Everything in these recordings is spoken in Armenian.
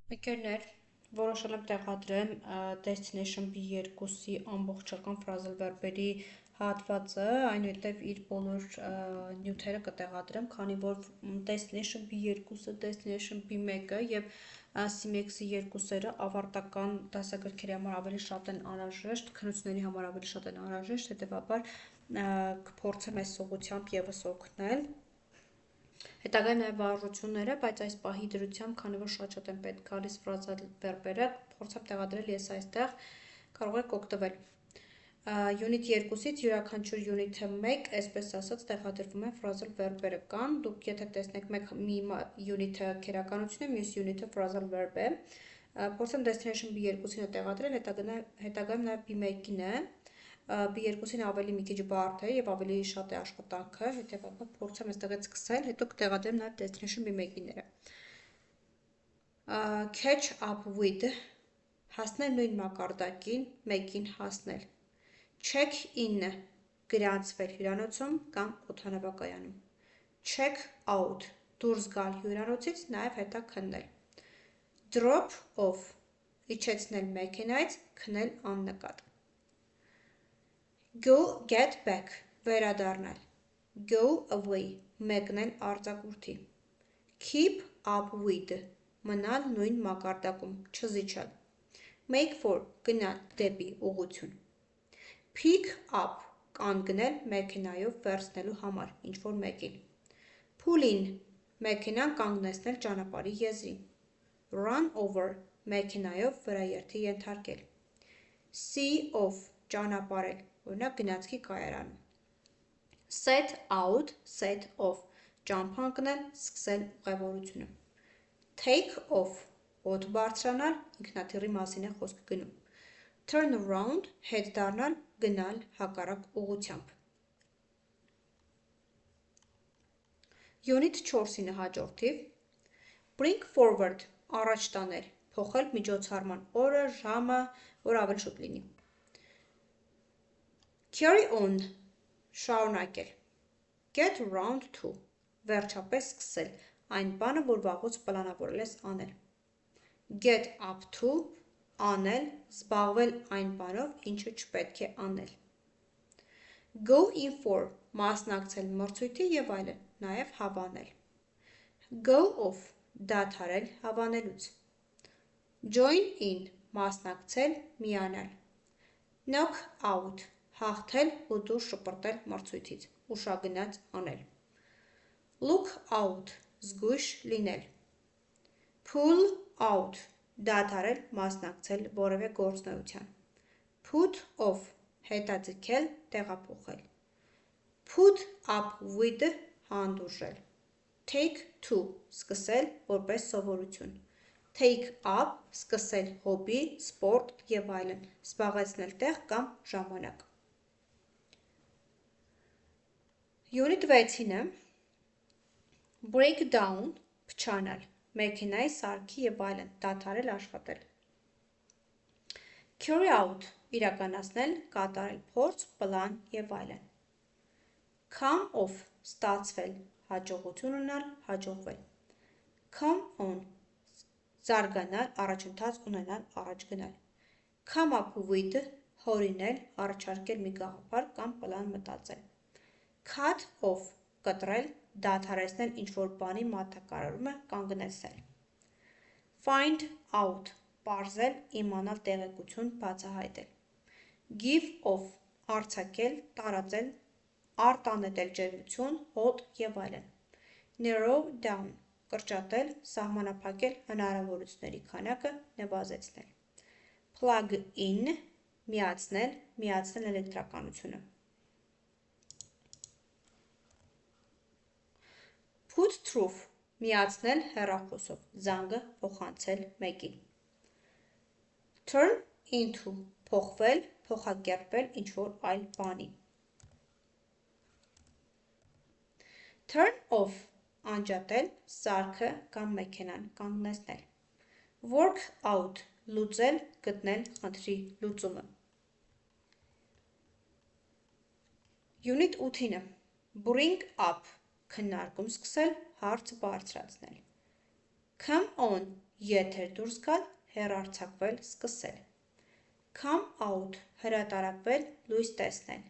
Ընկերներ, որոշել եմ տեղադրեմ Destination B2-ի ամբողջական phrasal verb-երի հատվածը, այնուհետև իր բոլոր նյութերը կտեղադրեմ, քանի որ Destination B2-ը, Destination B1-ը եւ CMX-ի երկուսերը ավարտական դասագրքերի համար ավելի շատ են անհրաժեշտ, քննությունների համար ավելի շատ են անհրաժեշտ, հետեւաբար կփորձեմ այս ուղղությամբ եւս օգնել։ Հետագայում նաև վարժությունները, բայց այս պահի դրությամբ, քանի որ շատ են պետք գալիս phrasal verb-երը, փորձեմ տեղադրել ես այստեղ, կարող եք օգտվել։ Unit 2-ից յուրաքանչյուր unit-ը 1, այսպես ասած, տեղադրվում են phrasal verb-երը կան, դուք եթե տեսնեք մի unit-ը քերականություն է, մյուս unit-ը phrasal verb է, փորձեմ Destination B2-ին տեղադրել, հետագայում նաև B1-ին է, B2-ին ավելի մի քիչ բարդ է եւ ավելի շատ է աշխատանքը, հետեւաբար փորձեմ այստեղից սկսել, հետո կտեղադրեմ նաեւ Destination B1-իները։ Catch up with հասնել նույն մակարդակին, մեկին հասնել։ Check in գրանցվել հյուրանոցում կամ օդանավակայանում։ Check out դուրս գալ հյուրանոցից, նաեւ հետա քննել։ Drop off իջեցնել մեքենայից, քնել աննկատ։ Go get back վերադառնալ։ Go away մեկնել արձակուրդի։ Keep up with մնալ նույն մակարդակում, չզիջալ։ Make for գնալ դեպի ուղղություն։ Pick up կանգնել մեքենայով վերցնելու համար, ինչ-որ մեկին։ Pull in մեքենան կանգնեցնել ճանապարհի եզրին։ Run over մեքենայով վրաերթի ենթարկել։ See off ճանապարհել, օրինակ գնացքի կայարանում։ Set out, set off ճամփա ընկնել, սկսել ուղևորությունը։ Take off օդ բարձրանալ, ինքնաթիռի մասին է խոսքը գնում։ Turn around հետ դառնալ, գնալ հակառակ ուղղությամբ։ Unit 4-ին հաջորդիվ Bring forward առաջ տանել, փոխել միջոցառման օրը, ժամը, որ ավելի շուտ լինի։ Carry on շարունակել։ Get round to վերջապես սկսել այն բանը, որ վաղուց պլանավորել ես անել։ Get up to անել, զբաղվել այն բանով, ինչը չպետք է անել։ Go in for մասնակցել մրցույթի եւ այլն, նաեւ հավանել։ Go off դադարել հավանելուց։ Join in մասնակցել, միանալ։ Knock out հաղթել ու դուրս շպրտել մրցույթից, ուշագնաց անել։ Look out զգույշ լինել։ Pull out դադարել, մասնակցել որևէ գործունեության։ Put off հետաձգել, տեղափոխել։ Put up with հանդուրժել։ Take to սկսել որպես սովորություն։ Take up սկսել հոբի, սպորտ եւ այլն, զբաղեցնել տեղ կամ ժամանակ։ Unit 6-ը Break down փչանալ, մեքենայի սարքի եւ այլն, դադարել աշխատել։ Carry out իրականացնել, կատարել փորձ, պլան եւ այլն։ Come off ստացվել, հաջողություն ունենալ, հաջողվել։ Come on զարգանալ, առաջընթաց ունենալ, առաջ գնալ։ Come up with հորինել, առաջարկել մի գաղափար կամ պլան մտածել։ Cut off կտրել, դադարեցնել ինչ-որ բանի մատակարարումը, կանգնեցնել։ Find out պարզել, իմանալ տեղեկություն, բացահայտել։ Give off արձակել, տարածել, արտանետել ջերմություն, հոտ եւ այլն։ Narrow down կրճատել, սահմանափակել հնարավորությունների քանակը, նվազեցնել։ Plug in միացնել, միացնել էլեկտրականությունը։ Put through միացնել հեռախոսով, զանգը փոխանցել մեկին։ Turn into փոխվել, փոխակերպել ինչ-որ այլ բանի։ Turn off անջատել, սարքը կամ մեքենան կանգնեցնել։ Work out լուծել, գտնել խնդրի լուծումը։ Unit 8-ը Bring up քննարկում սկսել, հարց բարձրացնել։ Come on եթեր դուրս գալ, հեռարձակվել, սկսել։ Come out, հրատարակվել, լույս տեսնել։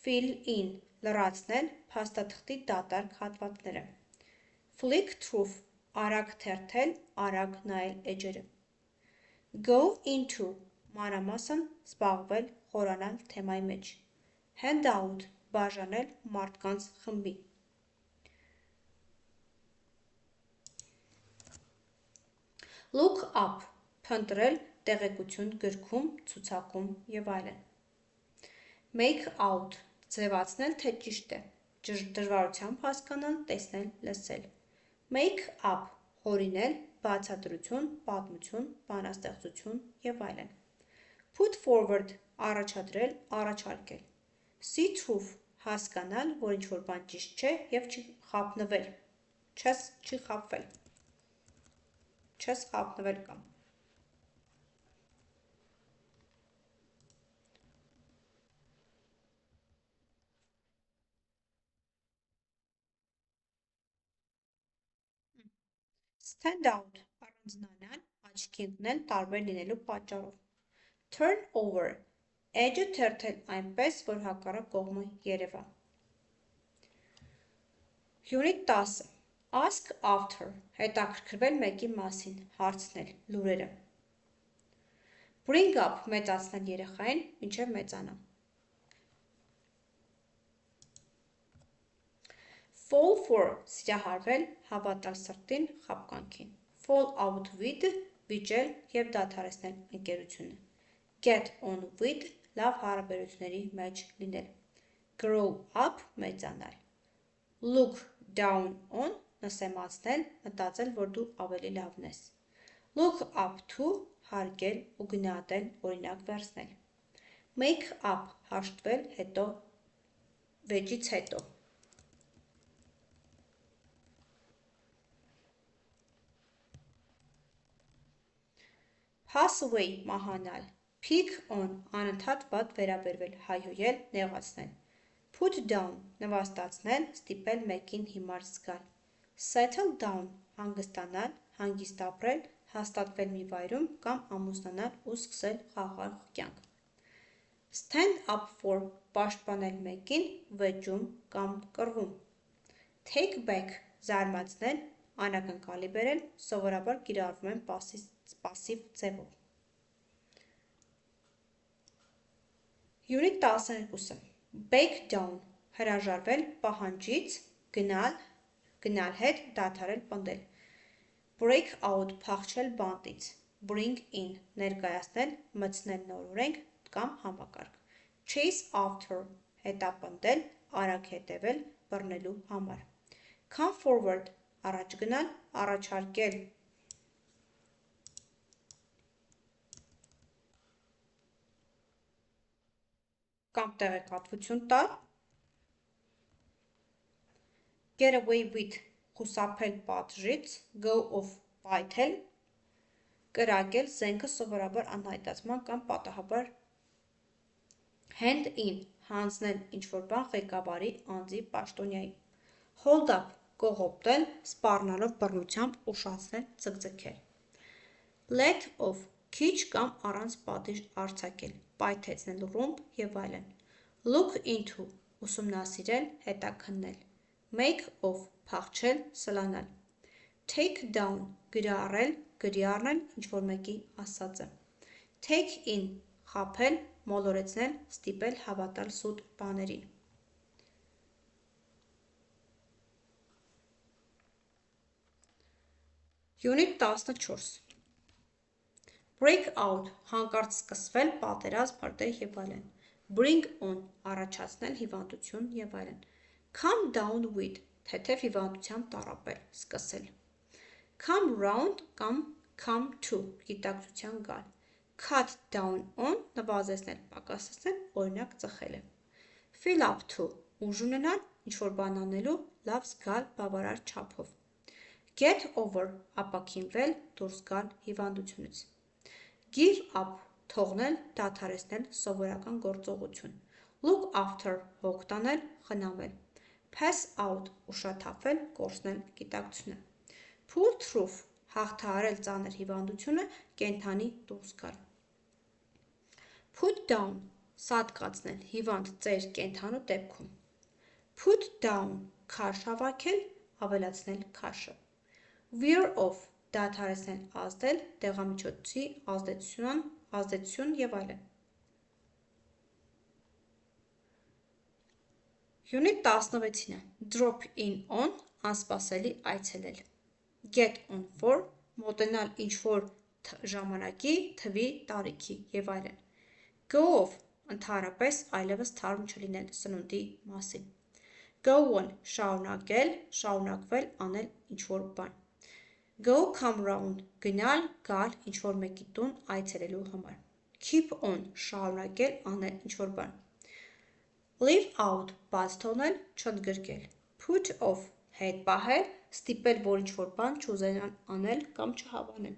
Fill in, լրացնել, փաստաթղթի դատարկ հատվածները։ Flick through, արագ թերթել, արագ նայել էջերը։ Go into, մանրամասն զբաղվել, խորանալ թեմայի մեջ։ Hand out, բաժանել մարդկանց խմբի։ Look up, փնտրել, տեղեկություն գրքում, ցուցակում և այլն։ Make out, ձևացնել, թե ճիշտ է, դժվարությամբ հասկանալ, տեսնել, լսել։ Make up, հորինել, բացատրություն, պատմություն, բանաստեղծություն և այլն։ Put forward, առաջադրել, առաջարկել։ See through, հասկանալ, որ ինչ-որ բան ճիշտ չէ և չխաբնվել, չես խաբնվել կամ։ Stand out, առանձնանալ, աչքի ընկնել տարբեր լինելու պատճառով։ Turn over, էջը թերթել այնպես, որ հակառակ կողմը երևա։ Unit 10. Ask after, հետաքրքրվել մեկի մասին, հարցնել, լուրերը։ Bring up, մեծացնել երեխային, մինչև մեծանա։ Fall for, սիրահարվել, հավատալ սրտին, խաբկանքին։ Fall out with, վիճել և դադարեցնել ընկերությունը։ Get on with, լավ հարաբերությունների մեջ լինել։ Grow up, մեծանալ։ Look down on, նսեմացնել, մտածել, որ դու ավելի լավն ես։ Look up to, հարգել ու գնահատել, օրինակ վերցնել։ Make up, հաշտվել, հետո, վեճից հետո։ Pass away, մահանալ։ Pick on, անընդհատ վատ վերաբերվել, հայհոյել, նեղացնել։ Put down, նվաստացնել, ստիպել մեկին հիմար զգալ։ Settle down, հանգստանալ, հանգիստ ապրել, հաստատվել մի վայրում կամ ամուսնանալ ու սկսել խաղաղ կյանք։ Stand up for, պաշտպանել մեկին, վեճում կամ կռվում։ Take back, զարմացնել, անակնկալի բերել, սովորաբար կիրառվում են պասիվ ձևով։ Unit 12. Back down, հրաժարվել պահանջից, գնալ հետ, դադարել, պնդել։ Break out, փախչել բանտից։ Bring in, ներկայացնել, մտցնել նոր օրենք կամ համակարգ։ Chase after, հետապնդել, արագ հետևել, բռնելու համար։ Come forward, առաջ գնալ, առաջարկել։ Կամ տեղեկատվություն տալ։ Get away with, խուսափել պատժից, go off, պայթել, կրակել, զենքը սովորաբար անհայտացման կամ պատահաբար։ Hand in, հանձնել ինչ-որ բան ղեկավարի, անձի, պաշտոնյայի։ Hold up, կողոպտել, սպառնալով բռնությամբ, ուշացնել, ձգձգել։ Let off, քիչ կամ առանց պատիժ արձակել, պայթեցնել, ռումբ և այլն։ Look into, ուսումնասիրել, հետաքննել։ Make off, փախչել, սլանալ։ Take down, գրառել, գրի առնել, ինչ-որ մեկի ասածը։ Take in, խաբել, մոլորեցնել, ստիպել հավատալ սուտ բաներին։ Unit 14. Break out, հանկարծ սկսվել, պատերազմ, փրտեր և այլն։ Bring on, առաջացնել, հիվանդություն և այլն։ Come down with, թեթև հիվանդությամբ տառապել, սկսել։ Come round կամ come to, գիտակցության գալ։ Cut down on, նվազեցնել, պակասեցնել, օրինակ ծխել է։ Fill up to, ուժ ունենալ, ինչ-որ բան անելու, լավ զգալ, բավարար չափով։ Get over, ապաքինվել, դուրս գալ հիվանդությունից։ Give up, թողնել, դադարեցնել, սովորական գործողություն։ Look after, հոգ տանել, խնամել։ Pass out, ուշաթափել, կորցնել գիտակցությունը։ Pull through, հաղթահարել ծանր հիվանդությունը, կենդանի դուրս գալ։ Put down, սատկացնել, հիվանդ ծեր կենդանու դեպքում։ Put down, քաշ հավաքել, ավելացնել քաշը։ Wear off, դադարեցնել ազդել, դեղամիջոցի ազդեցություն եւ այլն։ Unit 16-ը Drop in on, անսպասելի այցելել։ Get on for, մոտենալ ինչ-որ ժամանակի, թվի, տարիքի եւ այլն։ Go off, ընդհանրապես այլևս թարմ չլինել սնունդի մասին։ Go on, շարունակել, շարունակվել, անել ինչ-որ բան։ Go come round, գնալ, գալ ինչ-որ մեկի տուն այցելելու համար։ Keep on, շարունակել, անել ինչ-որ բան։ Leave out, բաց թողնել, չընդգրկել։ Put off, հետ պահել, ստիպել, որ ինչ-որ բան չուզենան անել կամ չհավանել։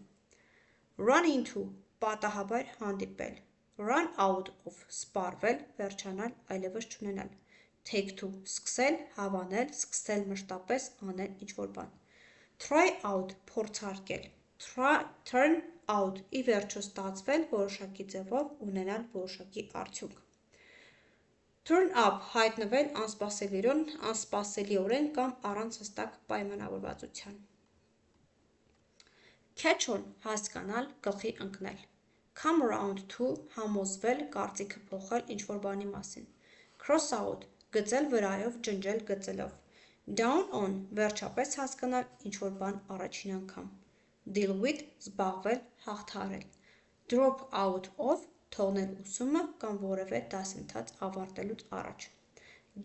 Run into, պատահաբար հանդիպել։ Run out of, սպառվել, վերջանալ, այլևս չունենալ։ Take to, սկսել, հավանել, սկսել մշտապես անել ինչ-որ բան։ Try out, փորձարկել։ Turn out, ի վերջո ստացվել, որոշակի ձևով ունենալ որոշակի արդյունք։ Turn up, հայտնվել անսպասելիորեն կամ առանց հստակ պայմանավորվածության։ Catch on, հասկանալ, գլխի ընկնել։ Come around to, համոզվել, կարծիքը փոխել ինչ-որ բանի մասին։ Cross out, գծել վրայով, ջնջել գծելով։ Down on, վերջապես հասկանալ ինչ-որ բան առաջին անգամ։ Deal with, զբաղվել, հաղթահարել։ Drop out of, թողնել ուսումը կամ որևէ դասընթաց ավարտելուց առաջ։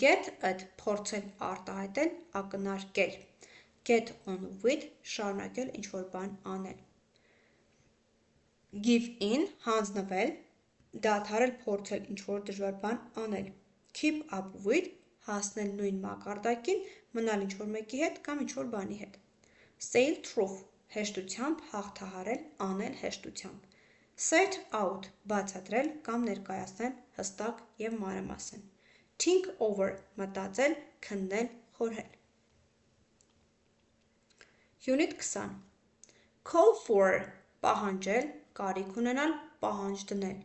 Get at, փորձել արտահայտել, ակնարկել։ Get on with, շարունակել ինչ-որ բան անել։ Give in, հանձնվել, դադարել փորձել ինչ-որ դժվար բան անել։ Keep up with, հասնել նույն մակարդակին, մնալ ինչ-որ մեկի հետ կամ ինչ-որ բանի հետ։ Sail through, հեշտությամբ, հաղթահարել, անել հեշտությամբ։ Set out, բացատրել կամ ներկայացնել հստակ և մանրամասն։ Think over, մտածել, քննել, խորհել։ Unit 20 Call for, պահանջել, կարիք ունենալ, պահանջ դնել։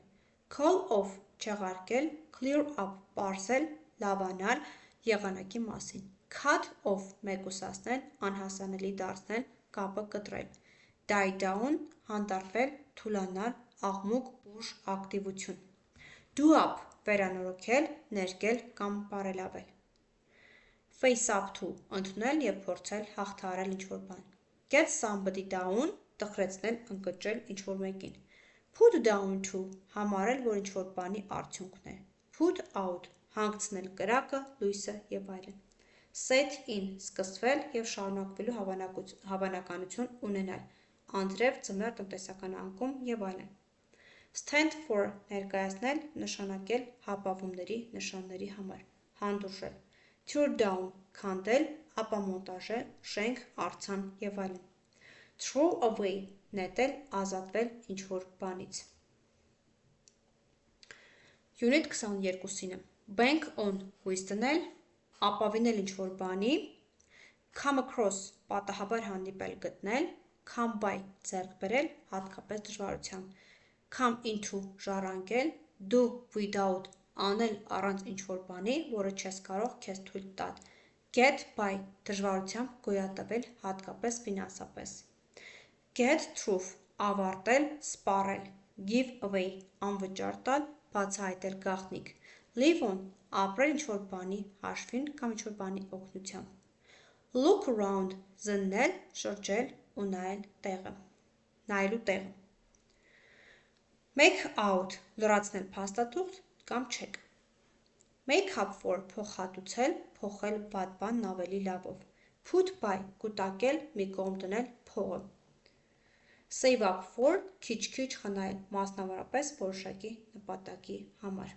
Call off, չեղարկել, clear up, պարզել, լավանալ, եղանակի մասին։ Cut off, մեկուսացնել, անհասանելի դարձնել, կապը կտրել։ Die down, հանդարտվել, թուլանալ, աղմուկ, ուժ, ակտիվություն։ Do up, վերանորոգել, ներկել կամ բարելավել։ Face up to, ընդունել և փորձել հաղթահարել ինչ-որ բան։ Get somebody down, տխրեցնել, ընկճել ինչ-որ մեկին։ Put down to, համարել, որ ինչ-որ բանի արդյունքն է։ Put out, հանգցնել կրակը, լույսը և այլն։ Set in, սկսվել և շարունակվելու հավանականություն ունենալ, անձրև, ձմեռ, տնտեսական անկում և այլն։ Stand for, ներկայացնել, նշանակել հապավումների, նշանների համար, հանդուրժել։ Tear down, քանդել, ապամոնտաժել, շենք, արձան և այլն։ Throw away, նետել, ազատվել ինչ-որ բանից։ Unit 22-ը Bank on, հույս դնել, ապավինել ինչ-որ բանի, come across, պատահաբար հանդիպել, գտնել, come by, ձեռք բերել, հատկապես դժվարությամբ, come into, ժառանգել, do without, անել առանց ինչ-որ բանի, որը չես կարող քեզ թույլ տալ, get by, դժվարությամբ գոյատևել, հատկապես ֆինանսապես, get through, ավարտել, սպառել, give away, անվճար տալ, բացահայտել գաղտնիք, live on, ապրել ինչ-որ բանի հաշվին կամ ինչ-որ բանի օգնությամբ։ Look around, զննել, շրջել ու նայելու տեղը։ Make out, լրացնել փաստաթուղթ կամ չեք։ Make up for, փոխհատուցել, փոխել վատ բանն ավելի լավով։ Put by, կուտակել, մի կողմ դնել, փողը։ Save up for, քիչ-քիչ խնայել, մասնավորապես որոշակի նպատակի համար։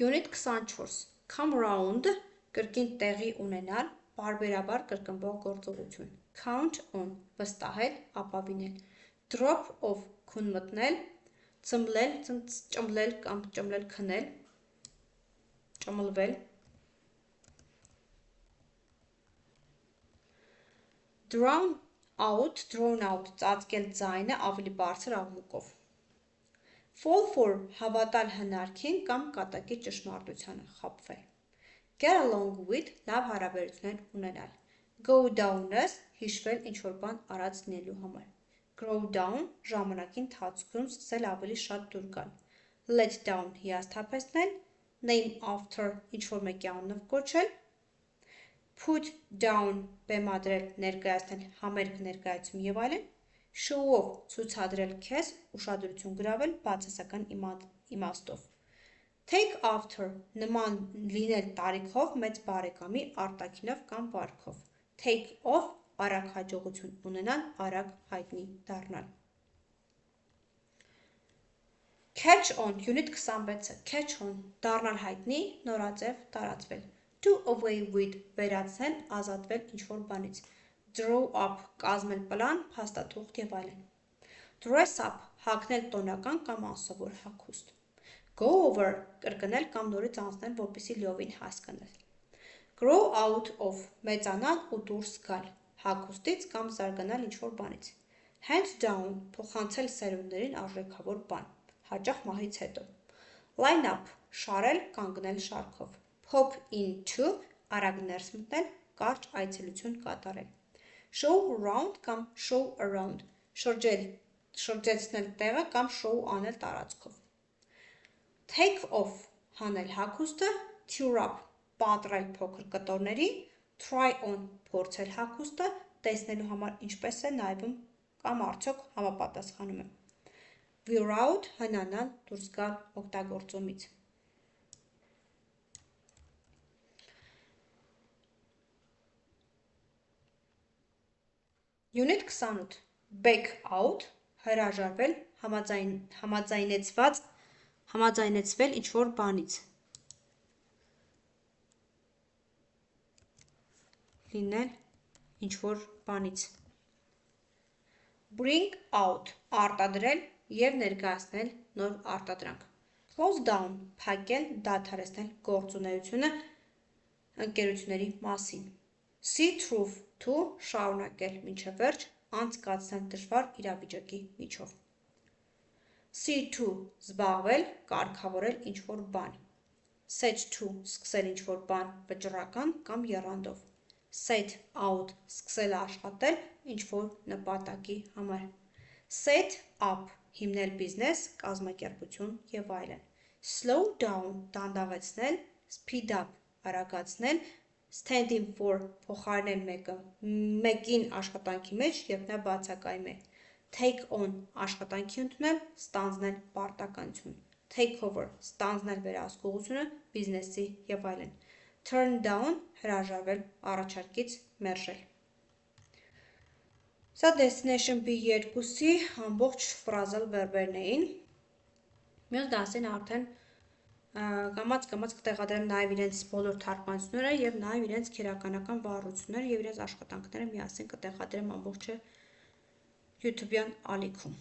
Unit 24 Come round, կրկին տեղի ունենալ, պարբերաբար կրկնվող գործողություն։ Count on, վստահել, ապավինել։ Drop off, քուն մտնել, ծմլել, ճմլել կամ ճմլել քնել, ճմլվել։ Drown, out, drawn out, ծածկել ձայնը ավելի բարձր աղմուկով։ Fall for, հավատալ հնարքին կամ կատակի ճշմարտությանը, խաբվել։ Get along with, լավ հարաբերություններ ունենալ։ Go down-ս, հիշվել ինչ-որ բան արած լինելու համար։ Grow down, ժամանակի ընթացքում սկսել ավելի շատ դուր գալ։ Let down, հիասթափեցնել։ Name after, ինչ-որ մեկի անունով կոչել։ Put down, բեմադրել, ներկայացնել, համերգ ներկայացում եւ այլն։ Show off, ցուցադրել քեզ, ուշադրություն գրավել բացասական իմաստով։ Take after, նման լինել տարիքով մեծ բարեկամի արտաքինով կամ վարքով։ Take off, արագ հաջողություն ունենալ, արագ հայտնի դառնալ։ Catch on, unit 26-ը, catch on, դառնալ հայտնի, նորաձև, տարածվել։ Do away with, վերացնել, ազատվել ինչ-որ բանից։ Draw up, կազմել պլան, փաստաթուղթ եւ այլն։ Dress up, հագնել տոնական կամ անսովոր հագուստ։ Go over, կրկնել կամ նորից անցնել, որպեսզի լիովին հասկանալ։ Grow out of, մեծանալ ու դուրս գալ, հագուստից կամ զարգանալ ինչ-որ բանից։ Hand down, փոխանցել սերունդներին արժեքավոր բան, հաճախ մահից հետո։ Line up, շարել, կանգնել շարքով։ Pop into, արագ ներս մտնել, կարճ այցելություն կատարել։ Show round կամ show around, շրջեցնել տեղը կամ show անել տարածքով։ Take off, հանել հագուստը, tear up, պատռել փոքր կտորների, try on, փորձել հագուստը, տեսնելու համար ինչպես է նայվում կամ արդյոք համապատասխանում է։ Wear out, հնանալ, դուրս գալ օգտագործումից։ Unit 28, back out, հրաժարվել, համաձայնեցվել ինչ-որ բանից։ Լինել ինչ-որ բանից։ Bring out, արտադրել և ներկայացնել նոր արտադրանք։ Close down, փակել, դադարեցնել գործունեությունը ընկերությունների մասին։ See through, շարունակել մինչև վերջ, անցկացնել դժվար իրավիճակի միջով։ See to, զբաղվել, կարգավորել ինչ-որ բան։ Set to, սկսել ինչ-որ բան վճռական կամ եռանդով։ Set out, սկսել աշխատել ինչ-որ նպատակի համար։ Set up, հիմնել բիզնես, կազմակերպություն և այլն։ Slow down, դանդաղեցնել, speed up, արագացնել, stand in for, փոխարինել մեկին աշխատանքի մեջ, երբ նա բացակայում է։ Take on, աշխատանքի ընդունել, ստանձնել պարտականություն։ Take over, ստանձնել վերահսկողությունը, բիզնեսի և այլն։ Turn down, հրաժարվել, առաջարկից մերժել։ Սա destination B2-ի ամբողջ phrasal verb-երն էին։ Մյուս դասին արդեն կամաց կտեղադրեմ նաև իրենց բոլոր թարգմանությունները և նաև իրենց քերականական վառությունները և իրենց աշխատանքները միասին կտեղադրեմ ամբողջը YouTube-յան ալիքում։